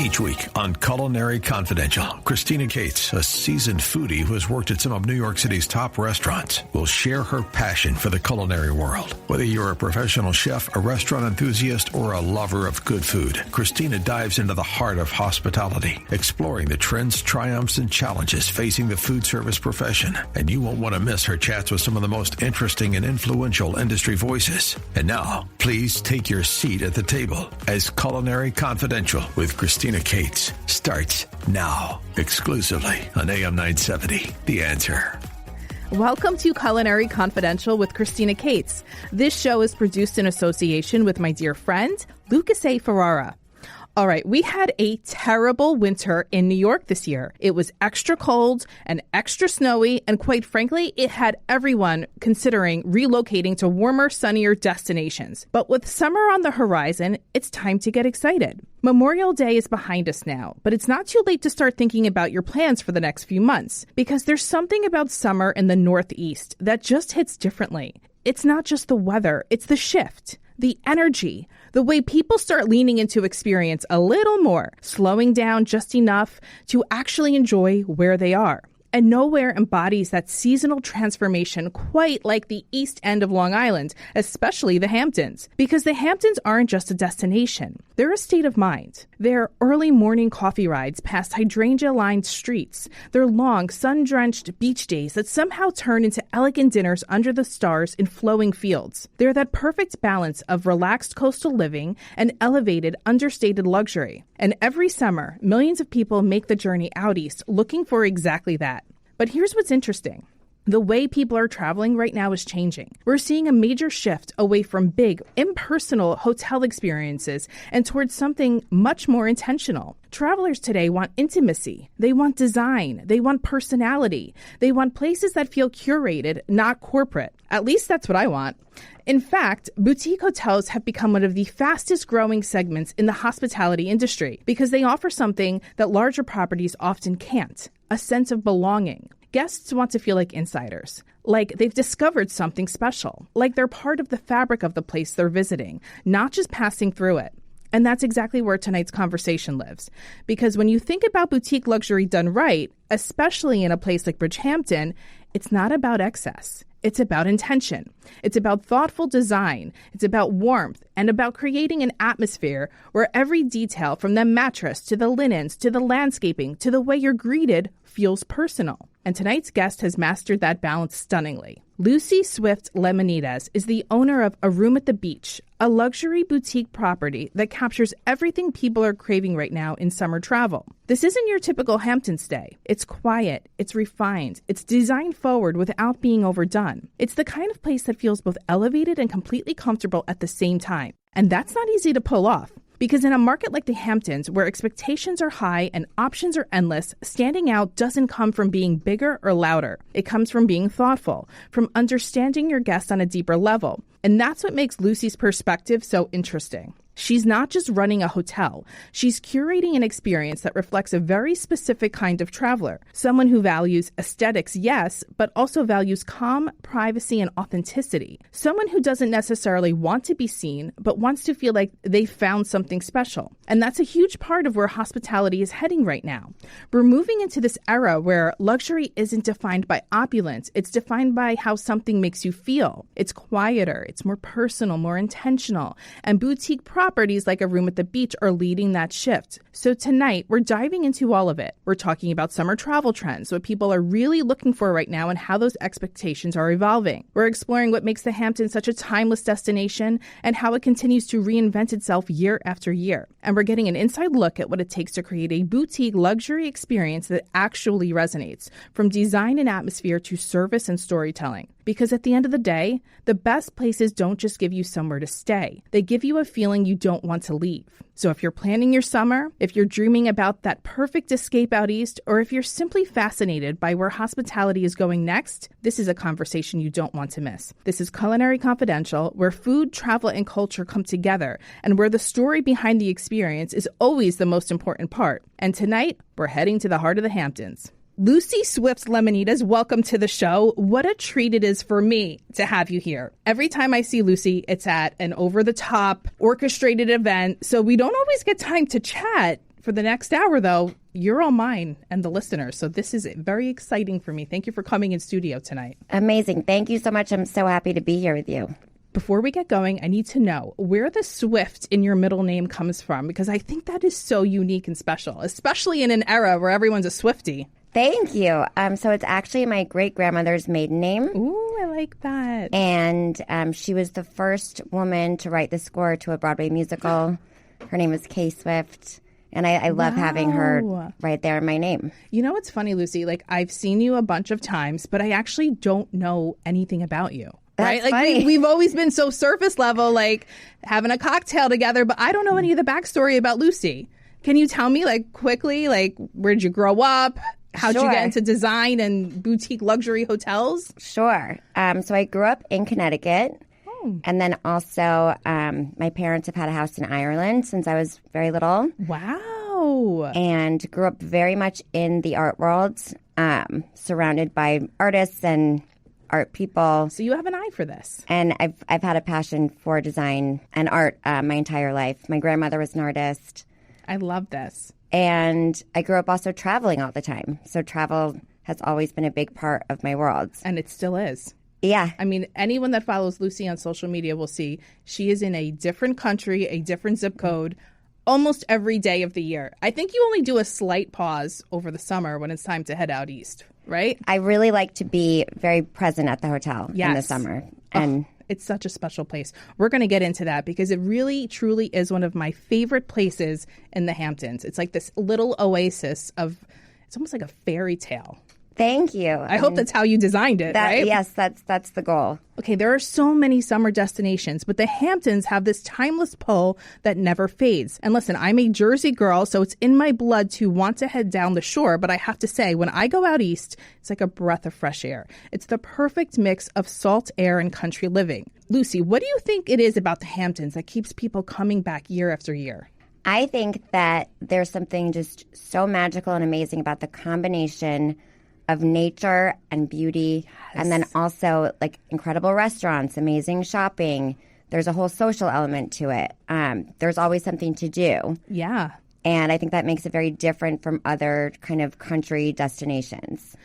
Each week on Culinary Confidential, Christina Cates, a seasoned foodie who has worked at some of New York City's top restaurants, will share her passion for the culinary world. Whether you're a professional chef, a restaurant enthusiast, or a lover of good food, Christina dives into the heart of hospitality, exploring the trends, triumphs, and challenges facing the food service profession. And you won't want to miss her chats with some of the most interesting and influential industry voices. And now, please take your seat at the table as Culinary Confidential with Christina Cates starts now, exclusively on AM 970, The Answer. Welcome to Culinary Confidential with Christina Cates. This show is produced in association with my dear friend, Lucas A. Ferrara. All right, we had a terrible winter in New York this year. It was extra cold and extra snowy, and quite frankly, it had everyone considering relocating to warmer, sunnier destinations. But with summer on the horizon, it's time to get excited. Memorial Day is behind us now, but it's not too late to start thinking about your plans for the next few months, because there's something about summer in the Northeast that just hits differently. It's not just the weather, it's the shift, the energy, the way people start leaning into experience a little more, slowing down just enough to actually enjoy where they are. And nowhere embodies that seasonal transformation quite like the East End of Long Island, especially the Hamptons. Because the Hamptons aren't just a destination, they're a state of mind. They're early morning coffee rides past hydrangea-lined streets. They're long, sun-drenched beach days that somehow turn into elegant dinners under the stars in flowing fields. They're that perfect balance of relaxed coastal living and elevated, understated luxury. And every summer, millions of people make the journey out east looking for exactly that. But here's what's interesting. The way people are traveling right now is changing. We're seeing a major shift away from big, impersonal hotel experiences and towards something much more intentional. Travelers today want intimacy. They want design. They want personality. They want places that feel curated, not corporate. At least that's what I want. In fact, boutique hotels have become one of the fastest growing segments in the hospitality industry because they offer something that larger properties often can't, a sense of belonging. Guests want to feel like insiders, like they've discovered something special, like they're part of the fabric of the place they're visiting, not just passing through it. And that's exactly where tonight's conversation lives. Because when you think about boutique luxury done right, especially in a place like Bridgehampton, it's not about excess. It's about intention. It's about thoughtful design. It's about warmth and about creating an atmosphere where every detail, from the mattress to the linens to the landscaping to the way you're greeted, feels personal. And tonight's guest has mastered that balance stunningly. Lucy Swift Lemonides is the owner of A Room at the Beach, a luxury boutique property that captures everything people are craving right now in summer travel. This isn't your typical Hampton stay. It's quiet, it's refined, it's designed forward without being overdone. It's the kind of place that feels both elevated and completely comfortable at the same time. And that's not easy to pull off. Because in a market like the Hamptons, where expectations are high and options are endless, standing out doesn't come from being bigger or louder. It comes from being thoughtful, from understanding your guests on a deeper level. And that's what makes Lucy's perspective so interesting. She's not just running a hotel. She's curating an experience that reflects a very specific kind of traveler. Someone who values aesthetics, yes, but also values calm, privacy, and authenticity. Someone who doesn't necessarily want to be seen, but wants to feel like they found something special. And that's a huge part of where hospitality is heading right now. We're moving into this era where luxury isn't defined by opulence. It's defined by how something makes you feel. It's quieter. It's more personal, more intentional. And boutique properties like A Room at the Beach are leading that shift. So tonight, we're diving into all of it. We're talking about summer travel trends, what people are really looking for right now, and how those expectations are evolving. We're exploring what makes the Hamptons such a timeless destination and how it continues to reinvent itself year after year. And we're getting an inside look at what it takes to create a boutique luxury experience that actually resonates, from design and atmosphere to service and storytelling. Because at the end of the day, the best places don't just give you somewhere to stay. They give you a feeling you don't want to leave. So if you're planning your summer, if you're dreaming about that perfect escape out east, or if you're simply fascinated by where hospitality is going next, this is a conversation you don't want to miss. This is Culinary Confidential, where food, travel, and culture come together, and where the story behind the experience is always the most important part. And tonight, we're heading to the heart of the Hamptons. Lucy Swift Lemonides, welcome to the show. What a treat it is for me to have you here. Every time I see Lucy, it's at an over-the-top orchestrated event, so we don't always get time to chat For the next hour, though, you're all mine and the listeners. So this is very exciting for me. Thank you for coming in studio tonight. Amazing. Thank you so much. I'm so happy to be here with you. Before we get going, I need to know where the Swift in your middle name comes from, because I think that is so unique and special, especially in an era where everyone's a Swiftie. Thank you. So it's actually my great-grandmother's maiden name. Ooh, I like that. And she was the first woman to write the score to a Broadway musical. Her name was Kay Swift. And I love having her right there in my name. You know what's funny, Lucy? Like, I've seen you a bunch of times, but I actually don't know anything about you. That's right? Like funny. we've always been so surface level, like having a cocktail together, but I don't know any of the backstory about Lucy. Can you tell me, like, quickly, like, where'd you grow up? How'd you get into design and boutique luxury hotels? Sure. So I grew up in Connecticut. And then also my parents have had a house in Ireland since I was very little. Wow. And grew up very much in the art world, surrounded by artists and art people. So you have an eye for this. And I've had a passion for design and art my entire life. My grandmother was an artist. I love this. And I grew up also traveling all the time. So travel has always been a big part of my world. And it still is. Yeah. I mean, anyone that follows Lucy on social media will see she is in a different country, a different zip code, almost every day of the year. I think you only do a slight pause over the summer when it's time to head out east, right? I really like to be very present at the hotel in the summer. And it's such a special place. We're going to get into that because it really, truly is one of my favorite places in the Hamptons. It's like this little oasis of, it's almost like a fairy tale. Thank you. I hope that's how you designed it, right? Yes, that's the goal. Okay, there are so many summer destinations, but the Hamptons have this timeless pull that never fades. And listen, I'm a Jersey girl, so it's in my blood to want to head down the shore. But I have to say, when I go out east, it's like a breath of fresh air. It's the perfect mix of salt air and country living. Lucy, what do you think it is about the Hamptons that keeps people coming back year after year? I think that there's something just so magical and amazing about the combination of nature and beauty, and then also like incredible restaurants, amazing shopping. There's a whole social element to it. There's always something to do. Yeah. And I think that makes it very different from other kind of country destinations.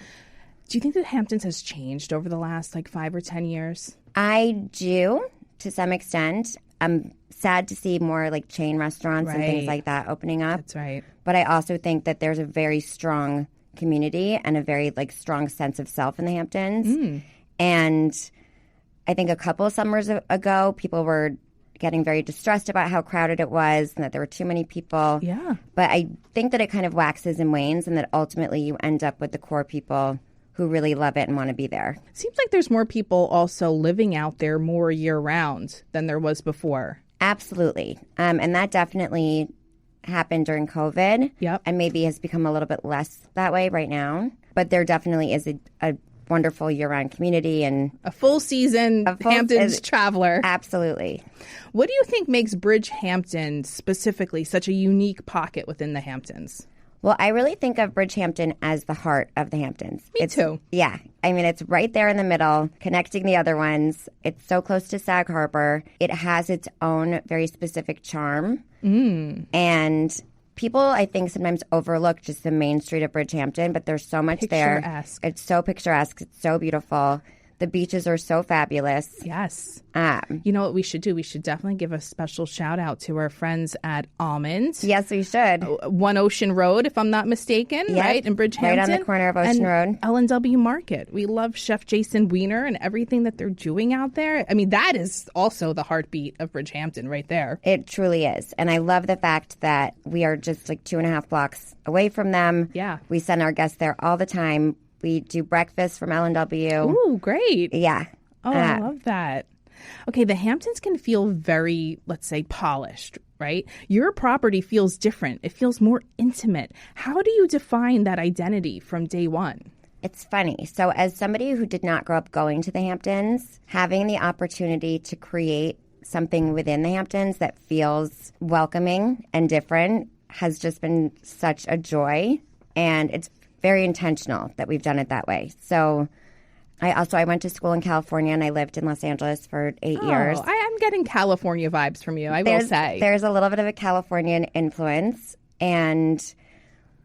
Do you think the Hamptons has changed over the last like 5 or 10 years? I do, to some extent. I'm sad to see more like chain restaurants and things like that opening up. That's right. But I also think that there's a very strong community and a very like strong sense of self in the Hamptons. And I think a couple of summers ago, people were getting very distressed about how crowded it was and that there were too many people. Yeah. But I think that it kind of waxes and wanes and that ultimately you end up with the core people who really love it and want to be there. Seems like there's more people also living out there more year round than there was before. Absolutely. And that definitely happened during COVID. Yep. And maybe has become a little bit less that way right now. But there definitely is a wonderful year-round community and a full season Hamptons traveler. Absolutely. What do you think makes Bridgehampton specifically such a unique pocket within the Hamptons? Well, I really think of Bridgehampton as the heart of the Hamptons. Me too. Yeah. I mean, it's right there in the middle, connecting the other ones. It's so close to Sag Harbor. It has its own very specific charm. And people, I think, sometimes overlook just the main street of Bridgehampton, but there's so much there. Picturesque. It's so picturesque. It's so beautiful. The beaches are so fabulous. Yes. You know what we should do? We should definitely give a special shout out to our friends at Almond. Yes, we should. One Ocean Road, if I'm not mistaken, right? In Bridgehampton. Right on the corner of Ocean Road. L&W Market. We love Chef Jason Wiener and everything that they're doing out there. I mean, that is also the heartbeat of Bridgehampton right there. It truly is. And I love the fact that we are just like 2.5 blocks away from them. Yeah. We send our guests there all the time. We do breakfast from L&W. Ooh, great. Yeah. Oh, I love that. Okay, the Hamptons can feel very, let's say, polished, right? Your property feels different. It feels more intimate. How do you define that identity from day one? It's funny. So as somebody who did not grow up going to the Hamptons, having the opportunity to create something within the Hamptons that feels welcoming and different has just been such a joy. And it's very intentional that we've done it that way. So I went to school in California and I lived in Los Angeles for 8 years. I'm getting California vibes from you, I will say. There's a little bit of a Californian influence. And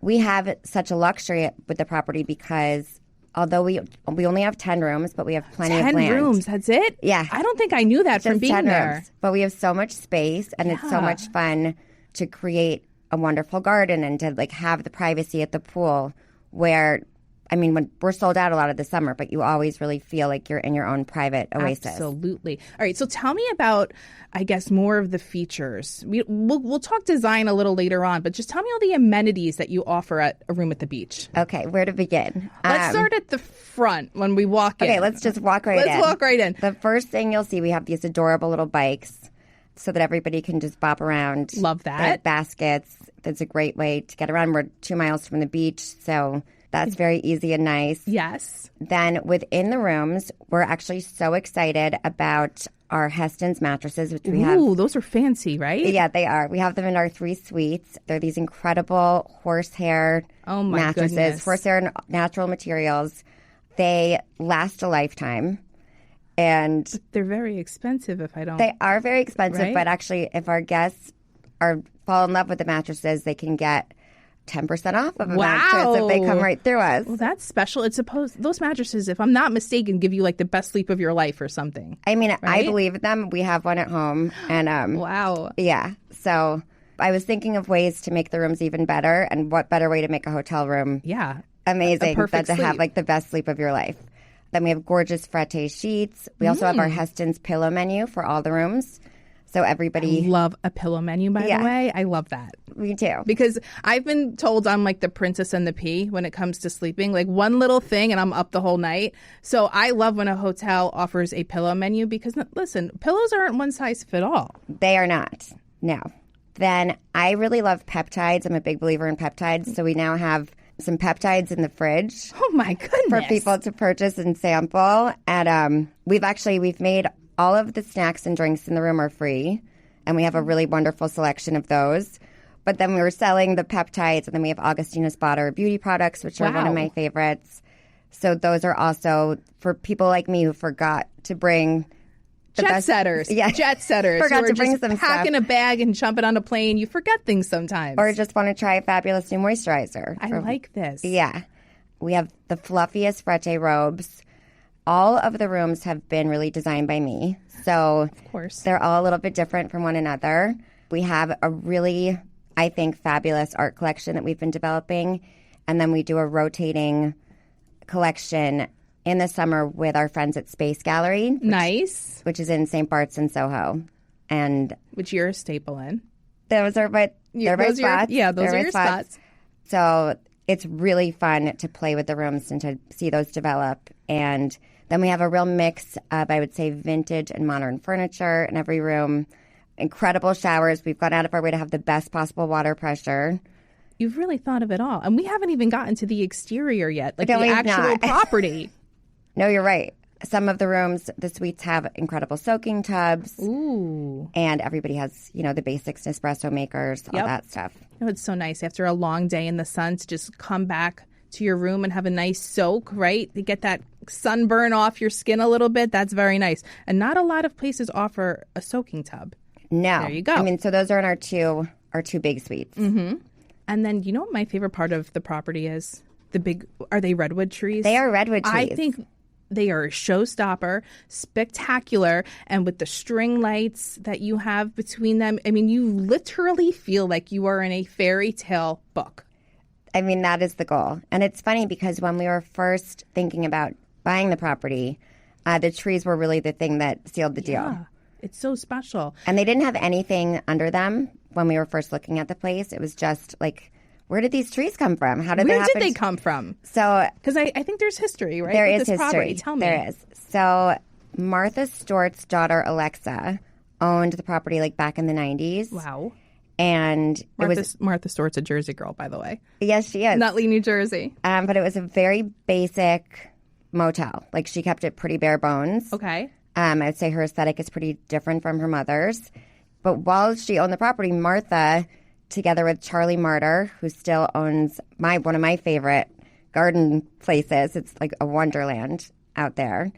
we have such a luxury with the property because although we only have 10 rooms, but we have plenty of land. 10 rooms, that's it? Yeah. I don't think I knew that from being 10 there. rooms. But we have so much space, and it's so much fun to create a wonderful garden and to like have the privacy at the pool where, I mean, when we're sold out a lot of the summer, but you always really feel like you're in your own private oasis. Absolutely. All right. So tell me about, I guess, more of the features. We'll talk design a little later on, but just tell me all the amenities that you offer at a room at the beach. Okay. Where to begin? Let's start at the front when we walk in. Okay. Let's just walk right in. Let's walk right in. The first thing you'll see, we have these adorable little bikes so that everybody can just bop around. Love that. They have baskets. That's a great way to get around. We're 2 miles from the beach, so that's very easy and nice. Yes. Then within the rooms, we're actually so excited about our Hamptons mattresses, which we have. Ooh, those are fancy, right? Yeah, they are. We have them in our 3 suites. They're these incredible horsehair mattresses, goodness. horsehair natural materials. They last a lifetime. And they're very expensive if I don't. They are very expensive, right? But actually, if our guests fall in love with the mattresses, they can get 10% off of a mattress if they come right through us. Well, that's special. It's supposed those mattresses, if I'm not mistaken, give you like the best sleep of your life or something. I mean, right? I believe in them. We have one at home, and wow, yeah. So I was thinking of ways to make the rooms even better, and what better way to make a hotel room? Yeah, amazing than to have like the best sleep of your life. Then we have gorgeous frette sheets. We also have our Hamptons pillow menu for all the rooms. So everybody... I love a pillow menu, by the way. I love that. Me too. Because I've been told I'm like the Princess and the Pea when it comes to sleeping. Like one little thing and I'm up the whole night. So I love when a hotel offers a pillow menu because, listen, pillows aren't one size fit all. They are not. No. Then I really love peptides. I'm a big believer in peptides. So we now have some peptides in the fridge. Oh, my goodness. For people to purchase and sample. And we've made... all of the snacks and drinks in the room are free, and we have a really wonderful selection of those. But then we were selling the peptides, and then we have Augustina's Butter beauty products, which are one of my favorites. So those are also for people like me who forgot to bring the jet setters. Yeah. Jet setters. Forgot to bring just some packing stuff. a bag and jumping on a plane. You forget things sometimes. Or just want to try a fabulous new moisturizer. I like this. Yeah. We have the fluffiest frette robes. All of the rooms have been really designed by me. So of course, they're all a little bit different from one another. We have a really, I think, fabulous art collection that we've been developing. And then we do a rotating collection in the summer with our friends at Space Gallery. Which is in St. Bart's in Soho. And which you're a staple in. Those are my spots. Those are your spots. So it's really fun to play with the rooms and to see those develop. And then we have a real mix of, I would say, vintage and modern furniture in every room. Incredible showers. We've gone out of our way to have the best possible water pressure. You've really thought of it all. And we haven't even gotten to the exterior yet, like no, the actual property. No, you're right. Some of the rooms, the suites have incredible soaking tubs. Ooh. And everybody has, the basics, Nespresso makers, all that stuff. It's so nice after a long day in the sun to just come back to your room and have a nice soak, right? To get that sunburn off your skin a little bit. That's very nice. And not a lot of places offer a soaking tub. No. There you go. I mean, so those are in our two big suites. Mm-hmm. And then, you know what my favorite part of the property is? Are they redwood trees? They are redwood trees. I think they are a showstopper, spectacular, and with the string lights that you have between them, I mean, you literally feel like you are in a fairy tale book. I mean, that is the goal. And it's funny because when we were first thinking about buying the property, the trees were really the thing that sealed the deal. Yeah, it's so special. And they didn't have anything under them when we were first looking at the place. It was just like, where did these trees come from? How did they happen? Where did they come from? So, because I think there's history, right? There with is this history. Property. Tell me. There is. So Martha Stewart's daughter, Alexa, owned the property like back in the 90s. Wow. And Martha Stewart's a Jersey girl, by the way. Yes, she is. Nutley, New Jersey. But it was a very basic motel. Like, she kept it pretty bare bones. Okay. I would say her aesthetic is pretty different from her mother's. But while she owned the property, Martha, together with Charlie Martyr, who still owns one of my favorite garden places, it's like a wonderland out there,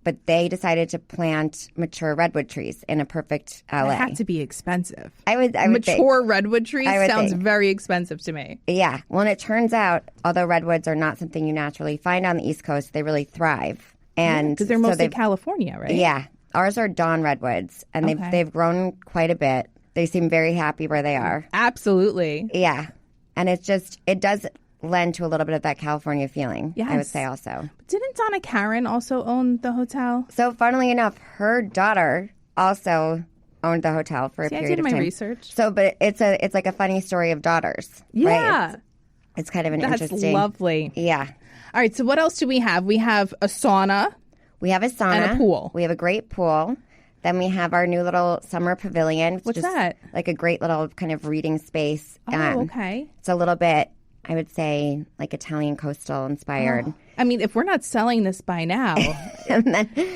but they decided to plant mature redwood trees in a perfect LA. It had to be expensive. I would mature think. redwood trees sounds very expensive to me. Yeah. Well, and it turns out, although redwoods are not something you naturally find on the East Coast, they really thrive. And because they're mostly California, right? Yeah. Ours are dawn redwoods, and they've grown quite a bit. They seem very happy where they are. Absolutely. Yeah. And it does lend to a little bit of that California feeling, yes. I would say also. Didn't Donna Karen also own the hotel? So funnily enough, her daughter also owned the hotel for a period of time. I did my research. So, but it's like a funny story of daughters. Yeah. Right? It's kind of an That's interesting. lovely. Yeah. All right. So what else do we have? We have a sauna. We have a sauna. And a pool. We have a great pool. Then we have our new little summer pavilion. What's that? Like a great little kind of reading space. Oh, okay. It's a little bit, I would say, like Italian coastal inspired. Oh. I mean, if we're not selling this by now,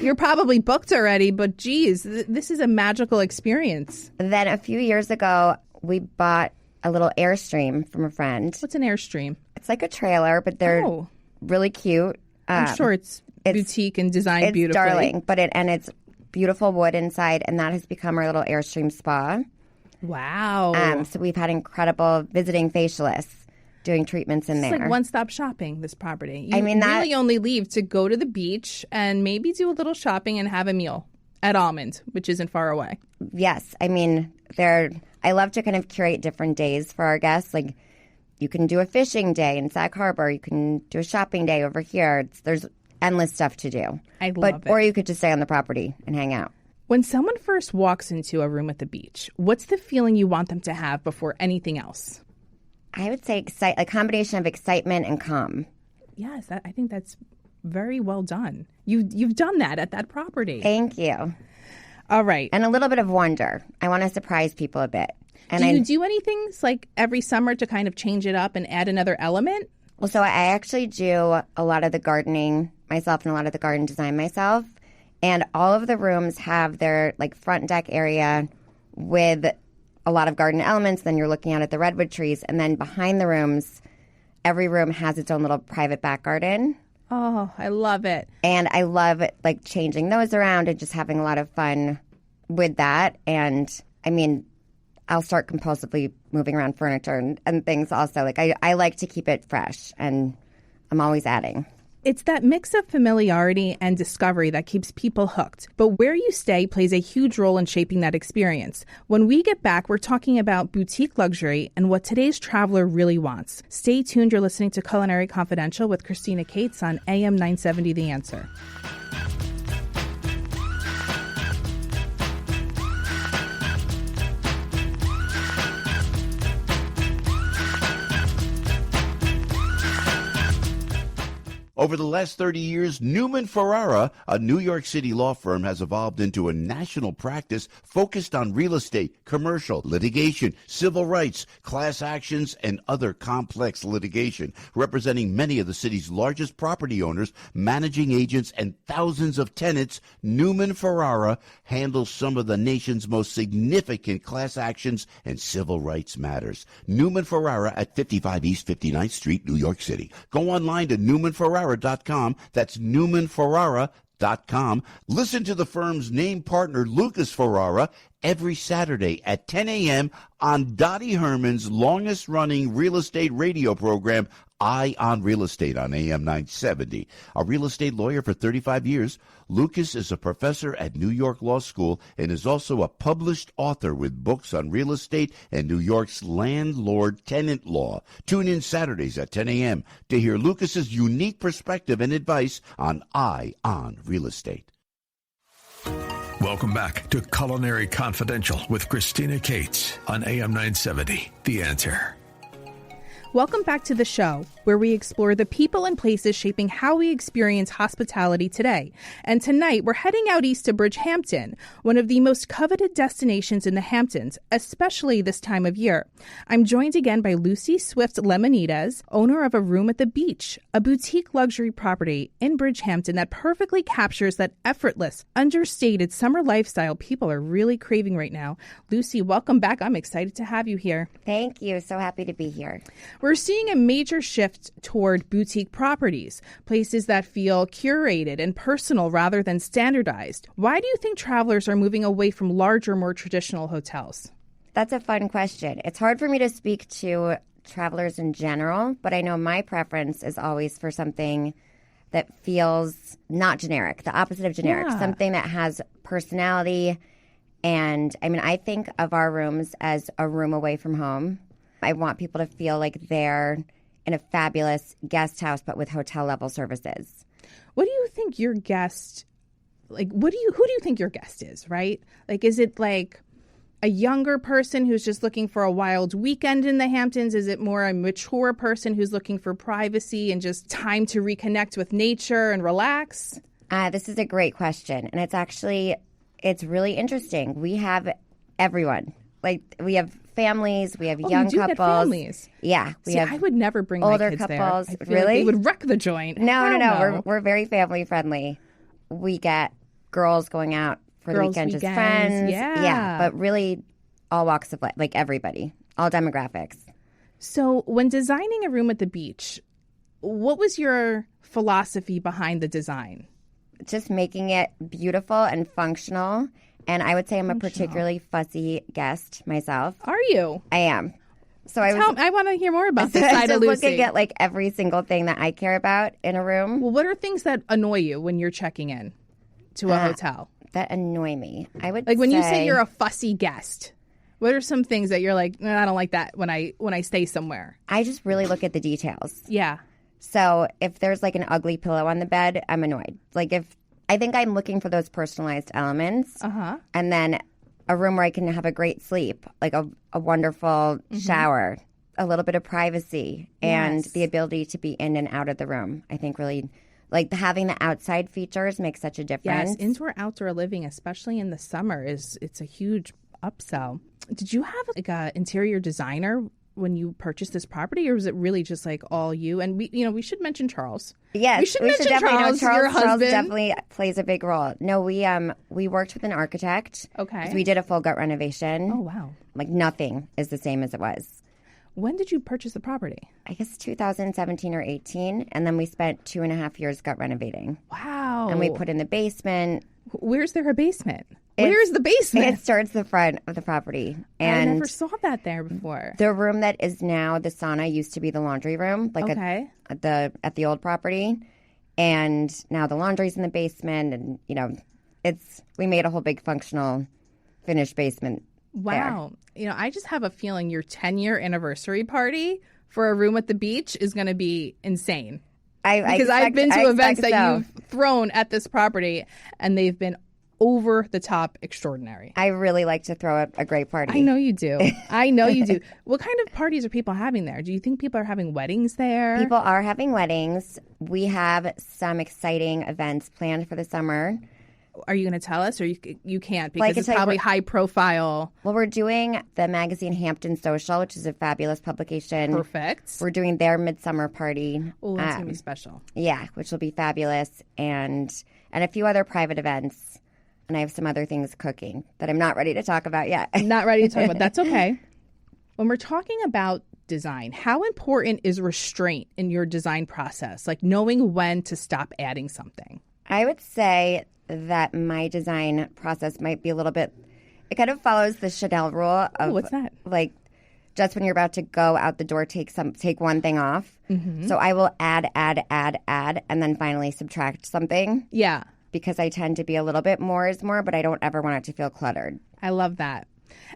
you're probably booked already. But geez, this is a magical experience. Then a few years ago, we bought a little Airstream from a friend. What's an Airstream? It's like a trailer, but they're really cute. I'm sure it's boutique and designed beautifully. It's darling, but it's beautiful wood inside, and that has become our little Airstream spa. Wow. So we've had incredible visiting facialists doing treatments in there. It's like one-stop shopping, this property. You that really only leave to go to the beach and maybe do a little shopping and have a meal at Almond, which isn't far away. Yes. I mean, I love to kind of curate different days for our guests. Like, you can do a fishing day in Sag Harbor. You can do a shopping day over here. There's endless stuff to do. I love it. Or you could just stay on the property and hang out. When someone first walks into a room at the beach, what's the feeling you want them to have before anything else? I would say a combination of excitement and calm. Yes, I think that's very well done. You've done that at that property. Thank you. All right. And a little bit of wonder. I want to surprise people a bit. And do you do anything like every summer to kind of change it up and add another element? Well, so I actually do a lot of the gardening myself and a lot of the garden design myself. And all of the rooms have their like front deck area with a lot of garden elements. Then you're looking out at the redwood trees. And then behind the rooms, every room has its own little private back garden. Oh, I love it. And I love like changing those around and just having a lot of fun with that. And I mean, I'll start compulsively moving around furniture and things also. Like I like to keep it fresh, and I'm always adding. It's that mix of familiarity and discovery that keeps people hooked. But where you stay plays a huge role in shaping that experience. When we get back, we're talking about boutique luxury and what today's traveler really wants. Stay tuned. You're listening to Culinary Confidential with Christina Cates on AM 970 The Answer. Over the last 30 years, Newman Ferrara, a New York City law firm, has evolved into a national practice focused on real estate, commercial, litigation, civil rights, class actions, and other complex litigation, representing many of the city's largest property owners, managing agents, and thousands of tenants. Newman Ferrara handles some of the nation's most significant class actions and civil rights matters. Newman Ferrara at 55 East 59th Street, New York City. Go online to newmanferrara.com. That's newmanferrara.com. Listen to the firm's name partner, Lucas Ferrara, every Saturday at 10 a.m. on Dottie Herman's longest-running real estate radio program, Eye on Real Estate on AM 970. A real estate lawyer for 35 years, Lucas is a professor at New York Law School and is also a published author with books on real estate and New York's landlord-tenant law. Tune in Saturdays at 10 a.m. to hear Lucas's unique perspective and advice on Eye on Real Estate. Welcome back to Culinary Confidential with Christina Cates on AM 970, The Answer. Welcome back to the show, where we explore the people and places shaping how we experience hospitality today. And tonight, we're heading out east to Bridgehampton, one of the most coveted destinations in the Hamptons, especially this time of year. I'm joined again by Lucy Swift Lemonides, owner of A Room at the Beach, a boutique luxury property in Bridgehampton that perfectly captures that effortless, understated summer lifestyle people are really craving right now. Lucy, welcome back. I'm excited to have you here. Thank you. So happy to be here. We're seeing a major shift shift toward boutique properties, places that feel curated and personal rather than standardized. Why do you think travelers are moving away from larger, more traditional hotels? That's a fun question. It's hard for me to speak to travelers in general, but I know my preference is always for something that feels not generic, the opposite of generic, something that has personality. And I mean, I think of our rooms as a room away from home. I want people to feel like they're in a fabulous guest house, but with hotel level services. What do you think your guest, like, who do you think your guest is, right? Like, is it like a younger person who's just looking for a wild weekend in the Hamptons? Is it more a mature person who's looking for privacy and just time to reconnect with nature and relax? This is a great question. And it's really interesting. We have everyone. Like, we have families, we have young you do couples. Get families. Yeah. I would never bring older my kids couples. there. I feel Really? like they would wreck the joint. No. We're very family friendly. We get girls going out for the weekend, just friends. Yeah. But really all walks of life, like everybody, all demographics. So when designing a room at the beach, what was your philosophy behind the design? Just making it beautiful and functional. And I would say I'm a particularly fussy guest myself. Are you? I am. So I want to hear more about this side of Lucy. Looking at like every single thing that I care about in a room. Well, what are things that annoy you when you're checking in to a hotel? That annoy me. I would like when you say you're a fussy guest. What are some things that you're like, I don't like that when I stay somewhere? I just really look at the details. Yeah. So if there's like an ugly pillow on the bed, I'm annoyed. Like I think I'm looking for those personalized elements. And then a room where I can have a great sleep, like a wonderful shower, a little bit of privacy, and the ability to be in and out of the room. I think really, like, having the outside features makes such a difference. Yes, indoor-outdoor living, especially in the summer, it's a huge upsell. Did you have like a interior designer when you purchased this property, or was it really just like all you? And we should mention Charles. Yes, we should mention Charles, your husband. Charles definitely plays a big role. No, we worked with an architect. Okay. We did a full gut renovation. Oh, wow. Like, nothing is the same as it was. When did you purchase the property? I guess 2017 or 18, and then we spent 2.5 years gut renovating. Wow. And we put in the basement. Where's there a basement? Where's the basement? It starts the front of the property. And I never saw that there before. The room that is now the sauna used to be the laundry room, like at the old property. And now the laundry's in the basement, and we made a whole big functional finished basement. Wow. There. I just have a feeling your 10-year anniversary party for a room at the beach is going to be insane. Because I've been to events that you've thrown at this property, and they've been over the top extraordinary. I really like to throw a great party. I know you do. I know you do. What kind of parties are people having there? Do you think people are having weddings there? People are having weddings. We have some exciting events planned for the summer. Are you going to tell us, or you can't because it's probably high profile? Well, we're doing the magazine Hamptons Social, which is a fabulous publication. Perfect. We're doing their midsummer party. Oh, that's going to be special. Yeah, which will be fabulous, and a few other private events. And I have some other things cooking that I'm not ready to talk about yet. Not ready to talk about. That's okay. When we're talking about design, how important is restraint in your design process? Like knowing when to stop adding something? I would say that my design process might be a little bit, it kind of follows the Chanel rule of, what's that? Like, just when you're about to go out the door, take one thing off. Mm-hmm. So I will add, and then finally subtract something. Yeah. Because I tend to be a little bit more is more, but I don't ever want it to feel cluttered. I love that.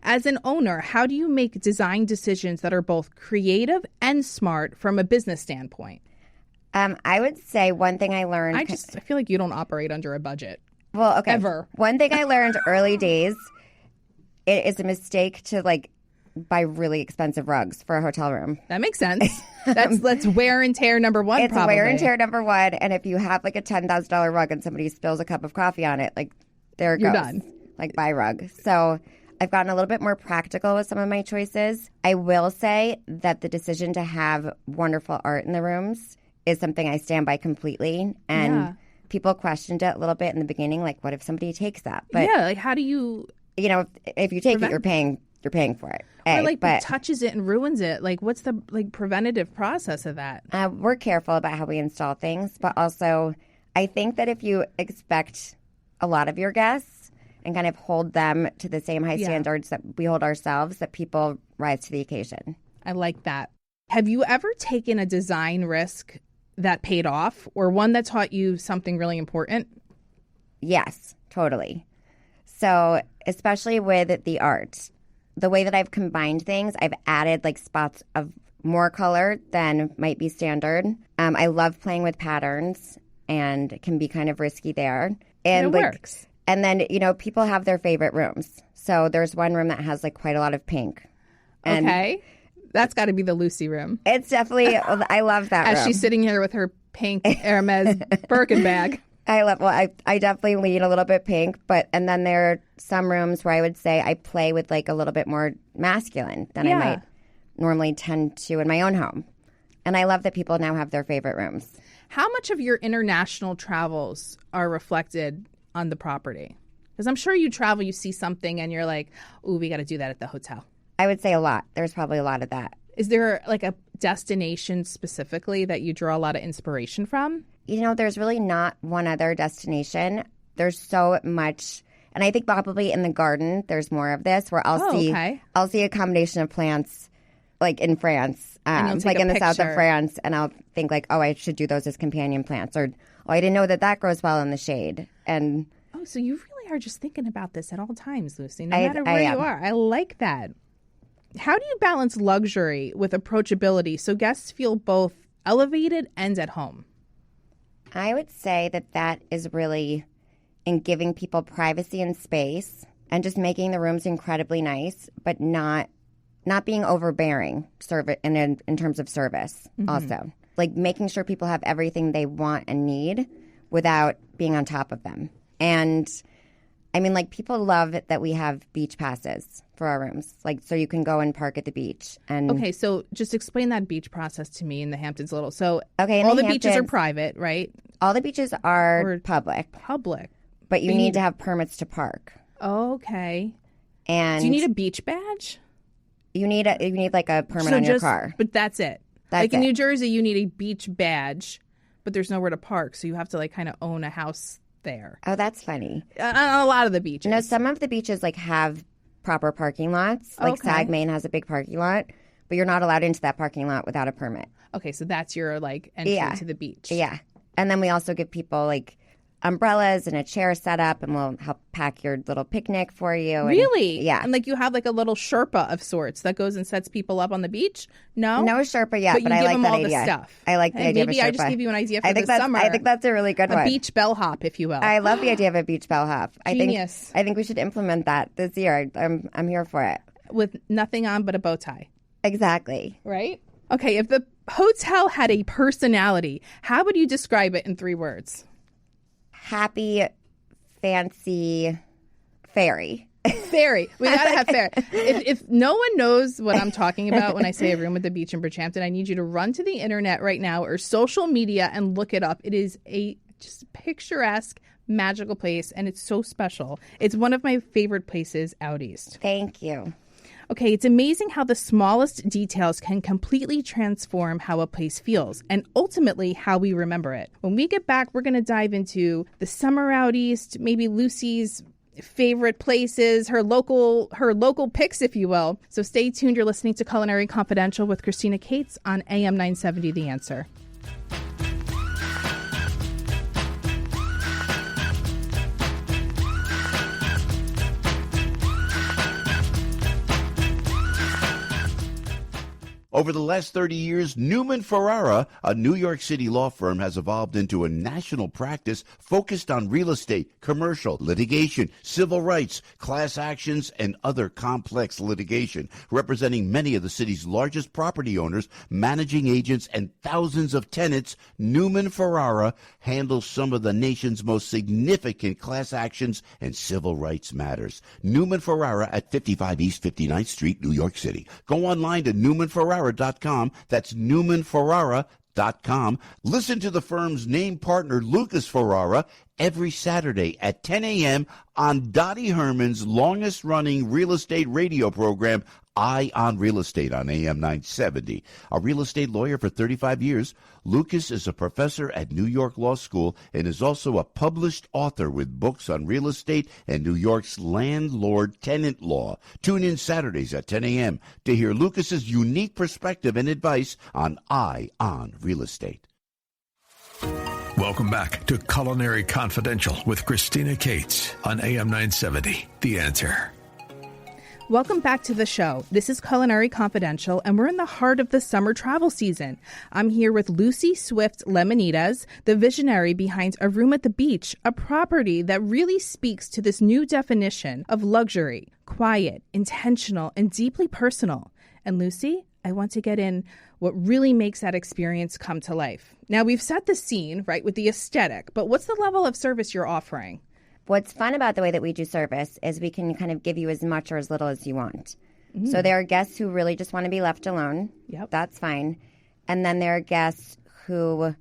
As an owner, how do you make design decisions that are both creative and smart from a business standpoint? I would say one thing I learned... I feel like you don't operate under a budget. Well, okay. Ever. One thing I learned early days, it is a mistake to buy really expensive rugs for a hotel room. That makes sense. That's wear and tear number one, it's probably. Wear and tear number one. And if you have a $10,000 rug and somebody spills a cup of coffee on it, there it goes. You're done. Buy rug. So I've gotten a little bit more practical with some of my choices. I will say that the decision to have wonderful art in the rooms is something I stand by completely. And people questioned it a little bit in the beginning, what if somebody takes that? But how do you... if you take it, you're paying you're paying for it. But touches it and ruins it. Like, what's the preventative process of that? We're careful about how we install things, but also I think that if you expect a lot of your guests and kind of hold them to the same high standards that we hold ourselves, that people rise to the occasion. I like that. Have you ever taken a design risk that paid off, or one that taught you something really important? Yes, totally. So especially with the art, the way that I've combined things, I've added like spots of more color than might be standard. I love playing with patterns, and it can be kind of risky there. And it works. And then, people have their favorite rooms. So there's one room that has like quite a lot of pink. And okay. That's got to be the Lucy room. It's definitely, I love that room. As she's sitting here with her pink Hermes Birkin bag. I definitely lean a little bit pink, and then there are some rooms where I would say I play with like a little bit more masculine than I might normally tend to in my own home. And I love that people now have their favorite rooms. How much of your international travels are reflected on the property? Because I'm sure you travel, you see something and you're like, ooh, we got to do that at the hotel. I would say a lot. There's probably a lot of that. Is there like a destination specifically that you draw a lot of inspiration from? There's really not one other destination. There's so much. And I think probably in the garden, there's more of this where I'll see a combination of plants like in France, like in the south of France. And I'll think like, oh, I should do those as companion plants. Or, oh, I didn't know that grows well in the shade. And oh, so you really are just thinking about this at all times, Lucy, no matter where you are. I like that. How do you balance luxury with approachability so guests feel both elevated and at home? I would say that is really in giving people privacy and space and just making the rooms incredibly nice, but not being overbearing in terms of service also. Like making sure people have everything they want and need without being on top of them. And I mean, like, people love that we have beach passes for our rooms, like, so you can go and park at the beach. And okay, so just explain that beach process to me in the Hamptons a little. So okay, all the beaches are private, right? All the beaches are public. Public. But you need to have permits to park. Okay. And do you need a beach badge? You need like a permit on your car. But that's it. Like in New Jersey, you need a beach badge, but there's nowhere to park, so you have to like kind of own a house there. Oh, that's funny. On a lot of the beaches. No, some of the beaches like have proper parking lots. Like Sag Main has a big parking lot, but you're not allowed into that parking lot without a permit. Okay, so that's your like entry to the beach. Yeah. And then we also give people like umbrellas and a chair set up, and we'll help pack your little picnic for you. Really? Yeah. And like you have like a little Sherpa of sorts that goes and sets people up on the beach? No Sherpa yet, but I like that idea. Stuff. I like the idea of a Sherpa. Maybe I just gave you an idea for the summer. I think that's a really good one. A beach bellhop, if you will. I love the idea of a beach bellhop. Genius. I think we should implement that this year. I'm here for it. With nothing on but a bow tie. Exactly. Right? Okay, if the hotel had a personality, how would you describe it in 3 words? Happy, fancy, fairy. Fairy. We gotta have fairy. If no one knows what I'm talking about when I say a room at the beach in Bridgehampton, I need you to run to the internet right now or social media and look it up. It is a just picturesque, magical place, and it's so special. It's one of my favorite places out east. Thank you. Okay, it's amazing how the smallest details can completely transform how a place feels and ultimately how we remember it. When we get back, we're going to dive into the summer out east, maybe Lucy's favorite places, her local picks, if you will. So stay tuned. You're listening to Culinary Confidential with Christina Cates on AM 970 The Answer. Over the last 30 years, Newman Ferrara, a New York City law firm, has evolved into a national practice focused on real estate, commercial, litigation, civil rights, class actions, and other complex litigation, representing many of the city's largest property owners, managing agents, and thousands of tenants. Newman Ferrara handles some of the nation's most significant class actions and civil rights matters. Newman Ferrara at 55 East 59th Street, New York City. Go online to newmanferrara.com. That's newmanferrara.com. ferrara.com. Listen to the firm's name partner, Lucas Ferrara, every Saturday at 10 a.m. on Dottie Herman's longest-running real estate radio program, Eye on Real Estate on AM 970. A real estate lawyer for 35 years, Lucas is a professor at New York Law School and is also a published author with books on real estate and New York's landlord-tenant law. Tune in Saturdays at 10 a.m. to hear Lucas's unique perspective and advice on Eye on Real Estate. Welcome back to Culinary Confidential with Christina Cates on AM 970. The Answer. Welcome back to the show. This is Culinary Confidential, and we're in the heart of the summer travel season. I'm here with Lucy Swift Lemonides, the visionary behind A Room at the Beach, a property that really speaks to this new definition of luxury, quiet, intentional, and deeply personal. And Lucy, I want to get in what really makes that experience come to life. Now, we've set the scene, right, with the aesthetic, but what's the level of service you're offering? What's fun about the way that we do service is we can kind of give you as much or as little as you want. So there are guests who really just want to be left alone. Yep. That's fine. And then there are guests who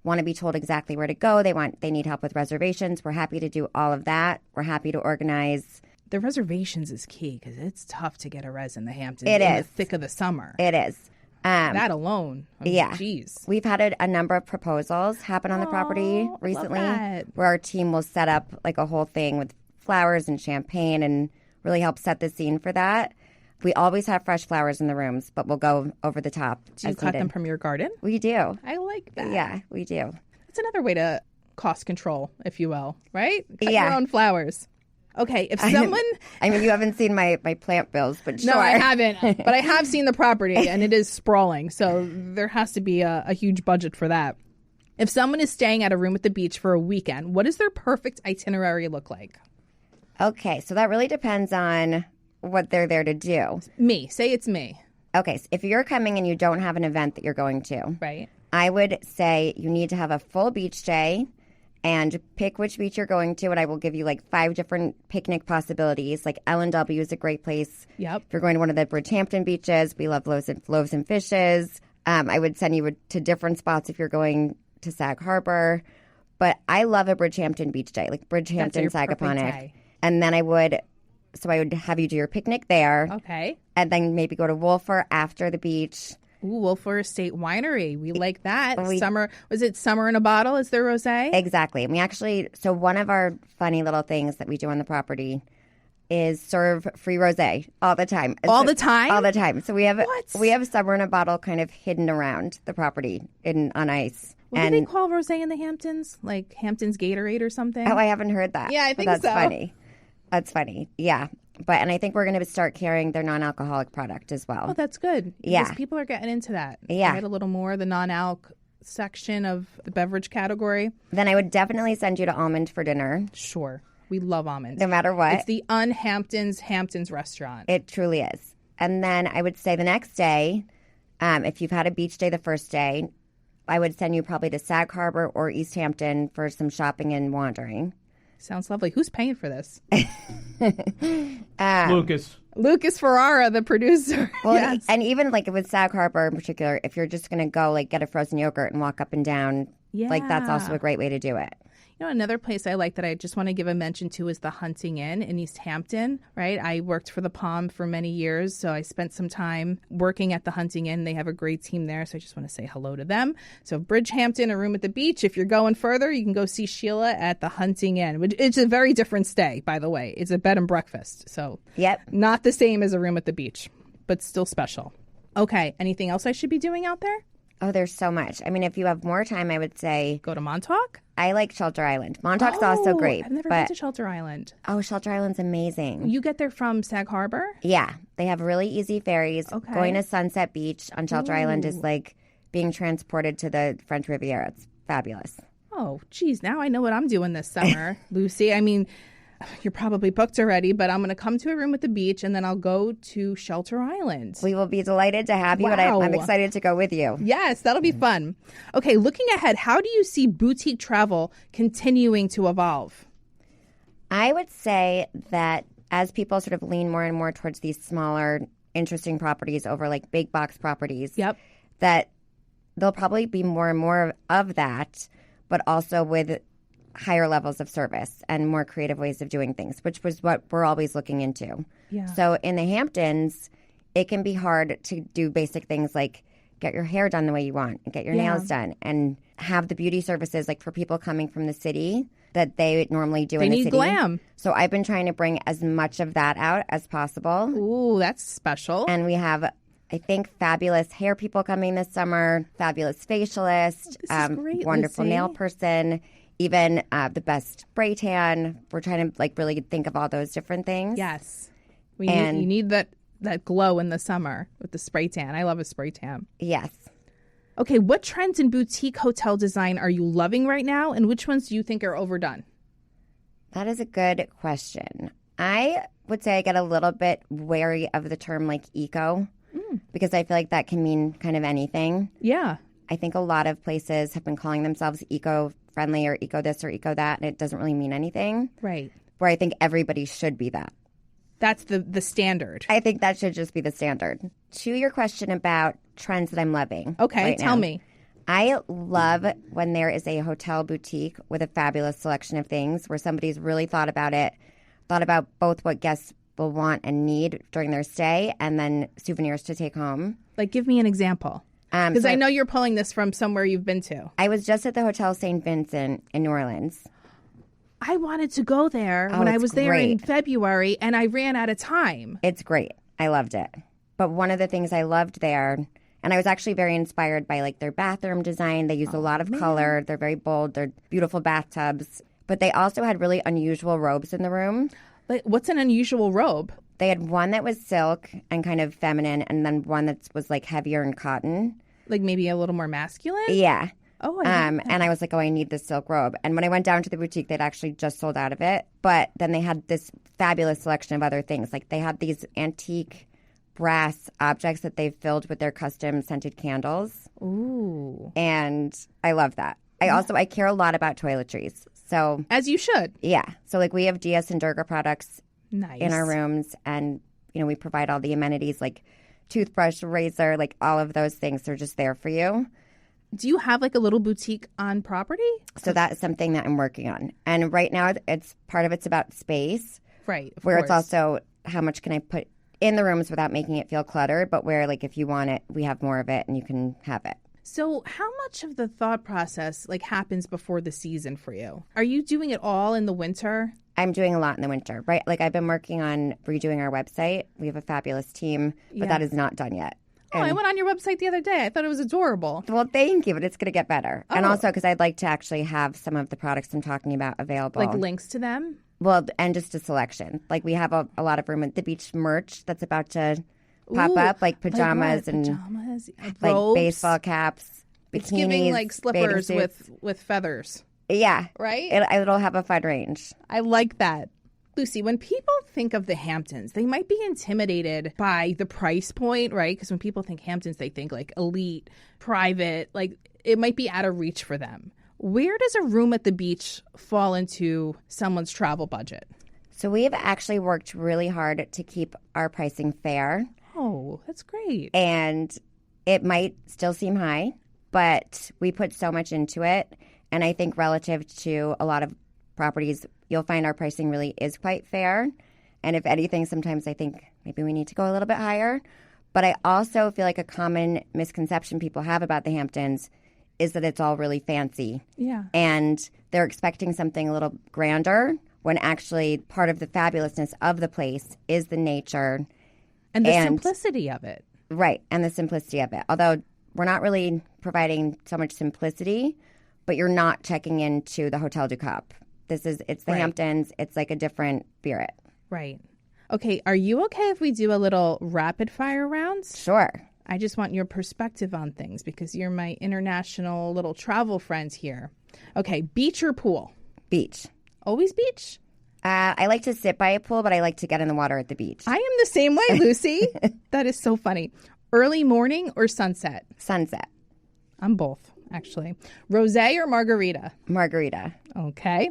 want to be told exactly where to go. They need help with reservations. We're happy to do all of that. We're happy to organize. The reservations is key because it's tough to get a res in the Hamptons It in is. the thick of the summer. It is. That alone. I mean, Yeah. Geez. We've had a number of proposals happen on the property I love recently that. where our team will set up like a whole thing with flowers and champagne and really help set the scene for that. We always have fresh flowers in the rooms, but we'll go over the top. Do you as cut them needed. from your garden? We do. I like that. Yeah, we do. It's another way to cost control, if you will, right? Cut Yeah. your own flowers. Okay, if someone... I mean, you haven't seen my plant bills, but sure. No, I haven't, but I have seen the property, and it is sprawling, so there has to be a huge budget for that. If someone is staying at A Room at the Beach for a weekend, what does their perfect itinerary look like? Okay, so that really depends on what they're there to do. Me. Say it's me. Okay, so if you're coming and you don't have an event that you're going to, Right. I would say you need to have a full beach day and pick which beach you're going to, and I will give you like 5 different picnic possibilities. Like L&W is a great place. Yep. If you're going to one of the Bridgehampton beaches, we love loaves and fishes. I would send you to different spots if you're going to Sag Harbor. But I love a Bridgehampton beach day, like Bridgehampton, your perfect Sagaponic. day. And then I would have you do your picnic there. Okay. And then maybe go to Wolfer after the beach. Ooh, Wolfer Estate Winery. We like that. Summer. Was it Summer in a Bottle? Is there rosé? Exactly. And we actually, so one of our funny little things that we do on the property is serve free rosé all the time. All the time? All the time. So we have What? Summer in a Bottle kind of hidden around the property on ice. What do they call rosé in the Hamptons? Like Hamptons Gatorade or something? Oh, I haven't heard that. Yeah, I But think that's so. funny. That's funny. Yeah. And I think we're going to start carrying their non-alcoholic product as well. Oh, that's good. Yeah. Because people are getting into that. Yeah. Right? A little more the non-alc section of the beverage category. Then I would definitely send you to Almond for dinner, Sure. We love almonds. no matter what. It's the Hamptons restaurant. It truly is. And then I would say the next day, if you've had a beach day the first day, I would send you probably to Sag Harbor or East Hampton for some shopping and wandering. Sounds lovely. Who's paying for this? Lucas. Lucas Ferrara, the producer. Well, Yes. and even like with Sag Harbor in particular, if you're just going to go like get a frozen yogurt and walk up and down, like that's also a great way to do it. You know, another place I like that I just want to give a mention to is the Hunting Inn in East Hampton, right? I worked for the Palm for many years, so I spent some time working at the Hunting Inn. They have a great team there, so I just want to say hello to them. So Bridgehampton, A Room at the Beach. If you're going further, you can go see Sheila at the Hunting Inn, which it's a very different stay, by the way. It's a bed and breakfast, so Yep. not the same as A Room at the Beach, but still special. Okay, anything else I should be doing out there? Oh, there's so much. I mean, if you have more time, I would say Go to Montauk? I like Shelter Island. Montauk's also great. I've never been but to Shelter Island. Shelter Island's amazing. You get there from Sag Harbor? Yeah, they have really easy ferries. Okay. Going to Sunset Beach on Shelter Island is like being transported to the French Riviera. It's fabulous. Oh, geez, now I know what I'm doing this summer, Lucy. I mean, you're probably booked already, but I'm going to come to A Room at the Beach, and then I'll go to Shelter Island. We will be delighted to have you, and Wow. I'm excited to go with you. Yes, that'll be fun. Okay, looking ahead, how do you see boutique travel continuing to evolve? I would say that as people sort of lean more and more towards these smaller, interesting properties over like big box properties, Yep. that there'll probably be more and more of that, but also with higher levels of service and more creative ways of doing things, which was what we're always looking into. Yeah. So in the Hamptons, it can be hard to do basic things like get your hair done the way you want and get your nails done and have the beauty services like for people coming from the city that they normally do in the city. They need glam. So I've been trying to bring as much of that out as possible. Ooh, that's special. And we have, I think, fabulous hair people coming this summer, fabulous facialist, This is great, wonderful Lucy. nail person, even the best spray tan. We're trying to like really think of all those different things. Yes. You need that glow in the summer with the spray tan. I love a spray tan. Yes. Okay, what trends in boutique hotel design are you loving right now, and which ones do you think are overdone? That is a good question. I would say I get a little bit wary of the term like eco because I feel like that can mean kind of anything. Yeah. I think a lot of places have been calling themselves eco-friendly or eco this or eco that, and it doesn't really mean anything. Right. Where I think everybody should be that. That's the standard. I think that should just be the standard. To your question about trends that I'm loving. Okay, right tell now, me. I love when there is a hotel boutique with a fabulous selection of things where somebody's really thought about it, thought about both what guests will want and need during their stay and then souvenirs to take home. Like, give me an example. Because So I know you're pulling this from somewhere you've been to. I was just at the Hotel St. Vincent in New Orleans. I wanted to go there when I it's was there in great. February, and I ran out of time. It's great. I loved it. But one of the things I loved there, and I was actually very inspired by like their bathroom design. They use a lot of color. They're very bold. They're beautiful bathtubs. But they also had really unusual robes in the room. Like, what's an unusual robe? They had one that was silk and kind of feminine, and then one that was like heavier in cotton. Like maybe a little more masculine? Yeah. Oh, And I was like, oh, I need this silk robe. And when I went down to the boutique, they'd actually just sold out of it. But then they had this fabulous selection of other things. Like they had these antique brass objects that they filled with their custom scented candles. Ooh. And I love that. I care a lot about toiletries. So, As you should. yeah. So like we have DS and Durga products Nice. in our rooms. And, you know, we provide all the amenities like toothbrush, razor, like all of those things. They're just there for you. Do you have like a little boutique on property? So that's something that I'm working on. And right now, it's part of it's about space, Right. Of where course. it's also how much can I put in the rooms without making it feel cluttered, but where like if you want it, we have more of it and you can have it. So how much of the thought process like happens before the season for you? Are you doing it all in the winter? I'm doing a lot in the winter, right? Like I've been working on redoing our website. We have a fabulous team, but that is not done yet. Oh, I went on your website the other day. I thought it was adorable. Well, thank you, but it's going to get better. And Oh. also because I'd like to actually have some of the products I'm talking about available. Like links to them? Well, and just a selection. Like we have a lot of room at the beach merch that's about to pop Ooh, up, like what? pajamas and Pajamas, like robes. baseball caps, bikinis. It's giving like bathing slippers suits. with feathers, Yeah. right? It'll have a fun range. I like that. Lucy, when people think of the Hamptons, they might be intimidated by the price point, right? Because when people think Hamptons, they think like elite, private, like it might be out of reach for them. Where does a room at the beach fall into someone's travel budget? So we have actually worked really hard to keep our pricing fair. Oh, that's great. And it might still seem high, but we put so much into it. And I think relative to a lot of properties, you'll find our pricing really is quite fair. And if anything, sometimes I think maybe we need to go a little bit higher. But I also feel like a common misconception people have about the Hamptons is that it's all really fancy. Yeah. And they're expecting something a little grander when actually part of the fabulousness of the place is the nature. And the simplicity of it. Right, and the simplicity of it. Although we're not really providing so much simplicity, but you're not checking into the Hotel du Cap. It's the Right. Hamptons. It's like a different spirit. Right. Okay, are you okay if we do a little rapid fire rounds? Sure. I just want your perspective on things because you're my international little travel friends here. Okay, beach or pool? Beach. Always beach? I like to sit by a pool, but I like to get in the water at the beach. I am the same way, Lucy. That is so funny. Early morning or sunset? Sunset. I'm both, actually. Rosé or margarita? Margarita. Okay.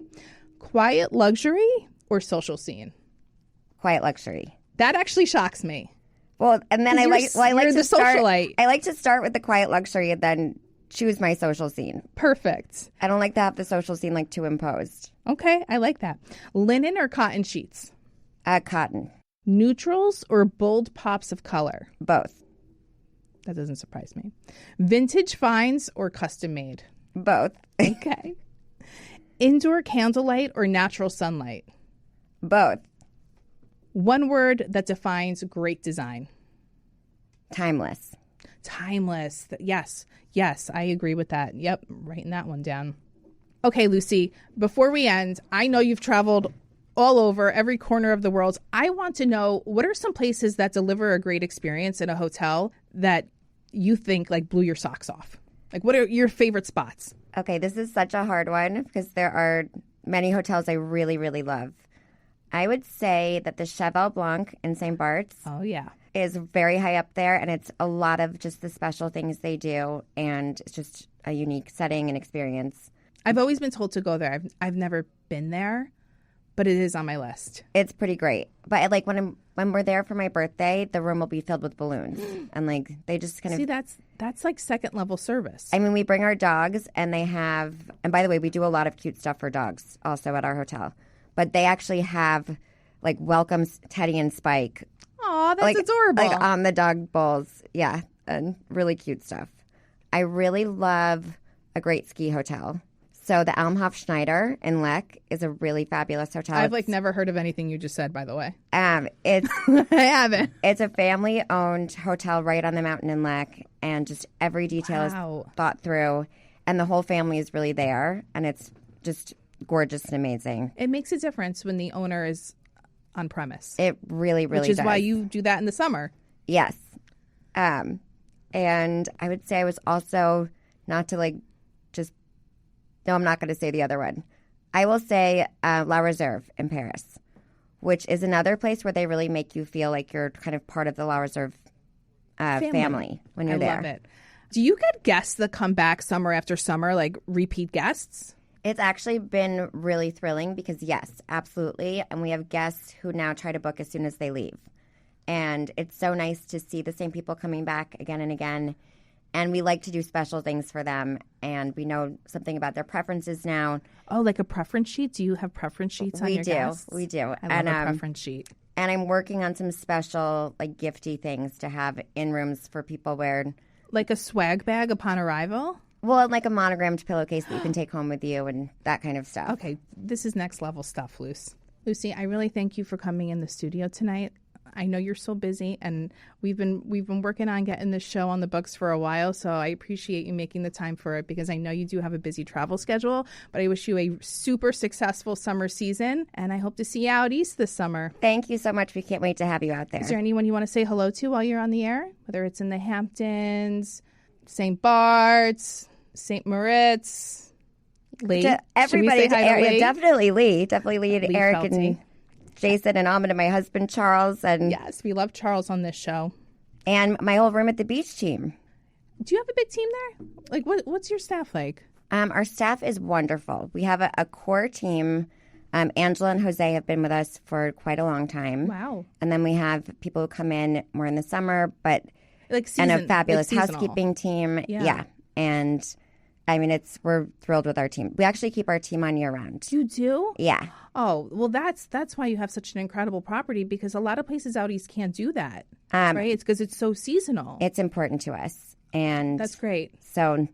Quiet luxury or social scene? Quiet luxury. That actually shocks me. Well, and then I like you're to the start. socialite. I like to start with the quiet luxury and then choose my social scene. Perfect. I don't like to have the social scene like too imposed. Okay, I like that. Linen or cotton sheets? Cotton. Neutrals or bold pops of color? Both. That doesn't surprise me. Vintage finds or custom made? Both. Okay. Indoor candlelight or natural sunlight? Both. One word that defines great design? Timeless. Timeless. Yes. Yes, I agree with that. Yep, writing that one down. Okay, Lucy, before we end, I know you've traveled all over, every corner of the world. I want to know, what are some places that deliver a great experience in a hotel that you think like blew your socks off? Like, what are your favorite spots? Okay, this is such a hard one because there are many hotels I really, really love. I would say that the Cheval Blanc in St. Bart's is very high up there, and it's a lot of just the special things they do, and it's just a unique setting and experience. I've always been told to go there. I've never been there, but it is on my list. It's pretty great. But like when we're there for my birthday, the room will be filled with balloons, and like they just kind of see that's like second level service. I mean, we bring our dogs, and they have, and by the way, we do a lot of cute stuff for dogs also at our hotel. But they actually have like welcomes Teddy and Spike. Aw, that's like, adorable. Like on the dog bowls. Yeah, and really cute stuff. I really love a great ski hotel. So the Almhof Schneider in Lech is a really fabulous hotel. I've like never heard of anything you just said, by the way. It's I haven't. It's a family-owned hotel right on the mountain in Lech, and just every detail is thought through, and the whole family is really there, and it's just gorgeous and amazing. It makes a difference when the owner is on premise. It really, really does. Which is why you do that in the summer. Yes. And I would say I was also, not to like just, no, I'm not going to say the other one. I will say La Reserve in Paris, which is another place where they really make you feel like you're kind of part of the La Reserve family when you're there. I love it. Do you get guests that come back summer after summer, like repeat guests? It's actually been really thrilling because, yes, absolutely. And we have guests who now try to book as soon as they leave. And it's so nice to see the same people coming back again and again. And we like to do special things for them. And we know something about their preferences now. Oh, like a preference sheet? Do you have preference sheets on your guests? We do. I love a preference sheet. And I'm working on some special, like, gifty things to have in rooms for people where... Like a swag bag upon arrival? Well, like a monogrammed pillowcase that you can take home with you and that kind of stuff. Okay, this is next level stuff, Lucy, I really thank you for coming in the studio tonight. I know you're so busy, and we've been working on getting this show on the books for a while, so I appreciate you making the time for it because I know you do have a busy travel schedule, but I wish you a super successful summer season, and I hope to see you out east this summer. Thank you so much. We can't wait to have you out there. Is there anyone you want to say hello to while you're on the air? Whether it's in the Hamptons, St. Bart's, St. Moritz, Lee. Everybody, Lee? Definitely Lee and Eric Felty. and Jason and Ahmed and my husband Charles. And yes, we love Charles on this show. And my whole Room at the Beach team. Do you have a big team there? Like, what's your staff like? Our staff is wonderful. We have a core team. Angela and Jose have been with us for quite a long time. Wow. And then we have people who come in more in the summer, but like and a fabulous housekeeping team. Yeah. And I mean, we're thrilled with our team. We actually keep our team on year round. You do? Yeah. Oh, well, that's why you have such an incredible property, because a lot of places out east can't do that, right? It's because it's so seasonal. It's important to us. And that's great. So,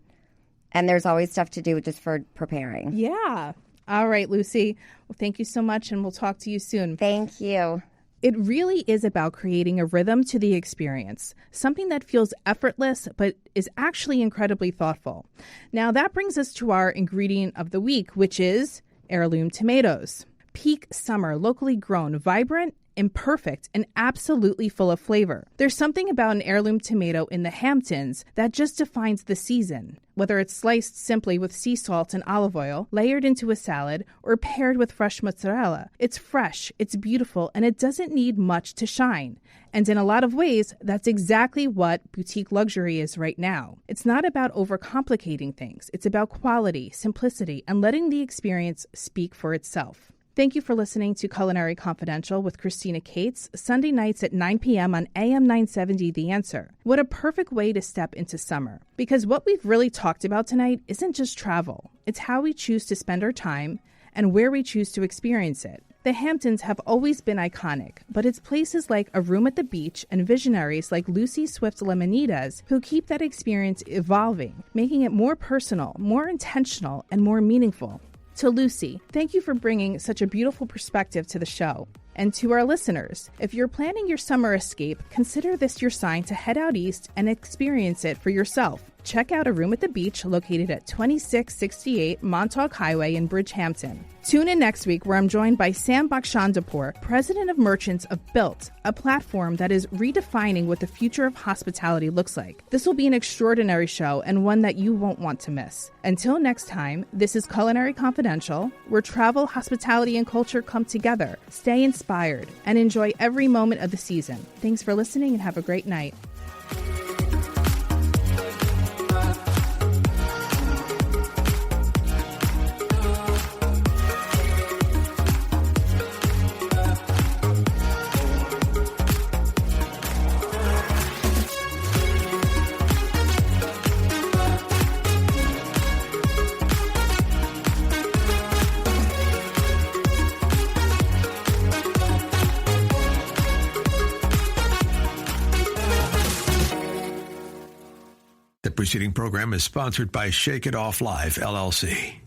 and there's always stuff to do just for preparing. Yeah. All right, Lucy. Well, thank you so much, and we'll talk to you soon. Thank you. It really is about creating a rhythm to the experience, something that feels effortless but is actually incredibly thoughtful. Now, that brings us to our ingredient of the week, which is heirloom tomatoes. Peak summer, locally grown, vibrant, imperfect, and absolutely full of flavor. There's something about an heirloom tomato in the Hamptons that just defines the season. Whether it's sliced simply with sea salt and olive oil, layered into a salad, or paired with fresh mozzarella, it's fresh, it's beautiful, and it doesn't need much to shine. And in a lot of ways, that's exactly what boutique luxury is right now. It's not about overcomplicating things. It's about quality, simplicity, and letting the experience speak for itself. Thank you for listening to Culinary Confidential with Christina Cates, Sunday nights at 9 p.m. on AM 970 The Answer. What a perfect way to step into summer. Because what we've really talked about tonight isn't just travel. It's how we choose to spend our time and where we choose to experience it. The Hamptons have always been iconic, but it's places like A Room at the Beach and visionaries like Lucy Swift's Lemonides who keep that experience evolving, making it more personal, more intentional, and more meaningful. To Lucy, thank you for bringing such a beautiful perspective to the show. And to our listeners, if you're planning your summer escape, consider this your sign to head out east and experience it for yourself. Check out A Room at the Beach located at 2668 Montauk Highway in Bridgehampton. Tune in next week where I'm joined by Sam Bakshandapur, President of Merchants of Built, a platform that is redefining what the future of hospitality looks like. This will be an extraordinary show and one that you won't want to miss. Until next time, this is Culinary Confidential, where travel, hospitality, and culture come together. Stay inspired and enjoy every moment of the season. Thanks for listening and have a great night. The preceding program is sponsored by Shake It Off Live, LLC.